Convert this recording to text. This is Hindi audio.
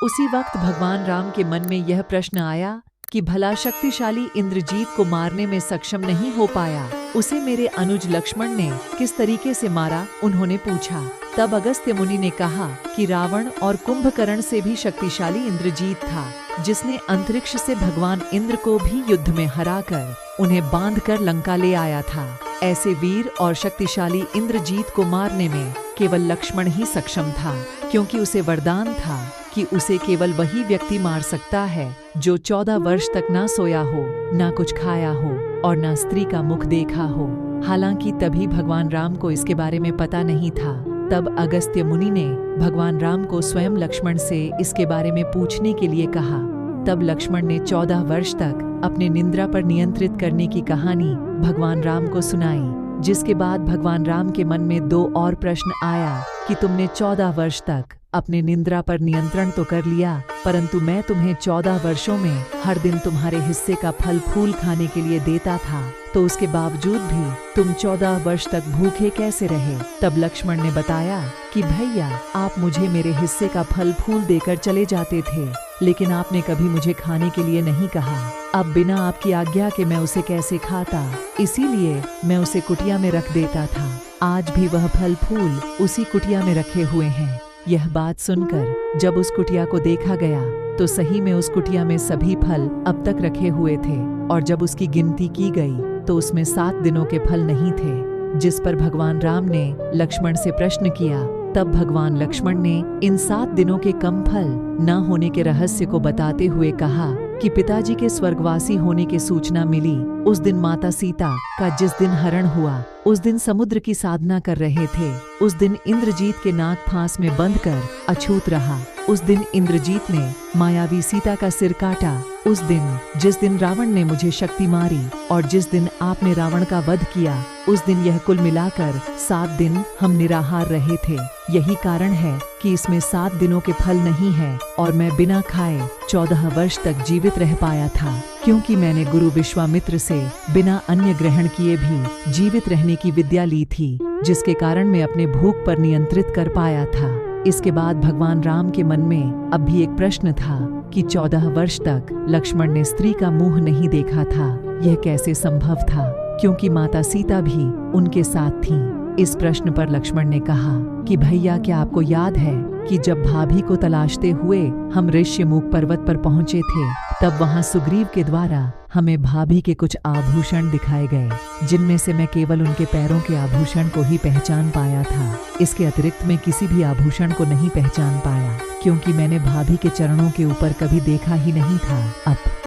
उसी वक्त भगवान राम के मन में यह प्रश्न आया कि भला शक्तिशाली इंद्रजीत को मारने में सक्षम नहीं हो पाया, उसे मेरे अनुज लक्ष्मण ने किस तरीके से मारा? उन्होंने पूछा। तब अगस्त्य मुनि ने कहा कि रावण और कुंभकर्ण से भी शक्तिशाली इंद्रजीत था, जिसने अंतरिक्ष से भगवान इंद्र को भी युद्ध में हराकर उन्हें बांधकर लंका ले आया था। ऐसे वीर और शक्तिशाली इंद्रजीत को मारने में केवल लक्ष्मण ही सक्षम था, क्योंकि उसे वरदान था कि उसे केवल वही व्यक्ति मार सकता है जो 14 वर्ष तक ना सोया हो, ना कुछ खाया हो और ना स्त्री का मुख देखा हो। हालांकि तभी भगवान राम को इसके बारे में पता नहीं था। तब अगस्त्य मुनि ने भगवान राम को स्वयं लक्ष्मण से इसके बारे में पूछने के लिए कहा। तब लक्ष्मण ने 14 वर्ष तक अपने निंद्रा पर नियंत्रित करने की कहानी भगवान राम को सुनाई, जिसके बाद भगवान राम के मन में 2 और प्रश्न आया कि तुमने 14 वर्ष तक अपने निंद्रा पर नियंत्रण तो कर लिया, परंतु मैं तुम्हें 14 वर्षों में हर दिन तुम्हारे हिस्से का फल फूल खाने के लिए देता था, तो उसके बावजूद भी तुम 14 वर्ष तक भूखे कैसे रहे? तब लक्ष्मण ने बताया कि भैया, आप मुझे मेरे हिस्से का फल फूल देकर चले जाते थे, लेकिन आपने कभी मुझे खाने के लिए नहीं कहा। अब बिना आपकी आज्ञा के मैं उसे कैसे खाता? इसीलिए मैं उसे कुटिया में रख देता था। आज भी वह फल फूल उसी कुटिया में रखे हुए हैं। यह बात सुनकर जब उस कुटिया को देखा गया तो सही में उस कुटिया में सभी फल अब तक रखे हुए थे, और जब उसकी गिनती की गई तो उसमें 7 दिनों के फल नहीं थे। जिस पर भगवान राम ने लक्ष्मण से प्रश्न किया, तब भगवान लक्ष्मण ने इन 7 दिनों के कम फल न होने के रहस्य को बताते हुए कहा कि पिताजी के स्वर्गवासी होने की सूचना मिली उस दिन माता सीता का जिस दिन हरण हुआ, उस दिन समुद्र की साधना कर रहे थे, उस दिन इंद्रजीत के नाग फांस में बंध कर अछूत रहा, उस दिन इंद्रजीत ने मायावी सीता का सिर काटा, उस दिन जिस दिन रावण ने मुझे शक्ति मारी और जिस दिन आपने रावण का वध किया, उस दिन यह कुल मिलाकर 7 दिन हम निराहार रहे थे। यही कारण है कि इसमें 7 दिनों के फल नहीं है और मैं बिना खाए 14 वर्ष तक जीवित रह पाया था, क्योंकि मैंने गुरु विश्वामित्र से बिना अन्न ग्रहण किए भी जीवित रहने की विद्या ली थी, जिसके कारण मैं अपने भूख पर नियंत्रित कर पाया था। इसके बाद भगवान राम के मन में अब भी एक प्रश्न था कि 14 वर्ष तक लक्ष्मण ने स्त्री का मुंह नहीं देखा था। यह कैसे संभव था, क्योंकि माता सीता भी उनके साथ थीं। इस प्रश्न पर लक्ष्मण ने कहा कि भैया, क्या आपको याद है कि जब भाभी को तलाशते हुए हम ऋष्यमुख पर्वत पर पहुंचे थे, तब वहां सुग्रीव के द्वारा हमें भाभी के कुछ आभूषण दिखाए गए, जिनमें से मैं केवल उनके पैरों के आभूषण को ही पहचान पाया था। इसके अतिरिक्त मैं किसी भी आभूषण को नहीं पहचान पाया, क्योंकि मैंने भाभी के चरणों के ऊपर कभी देखा ही नहीं था। अब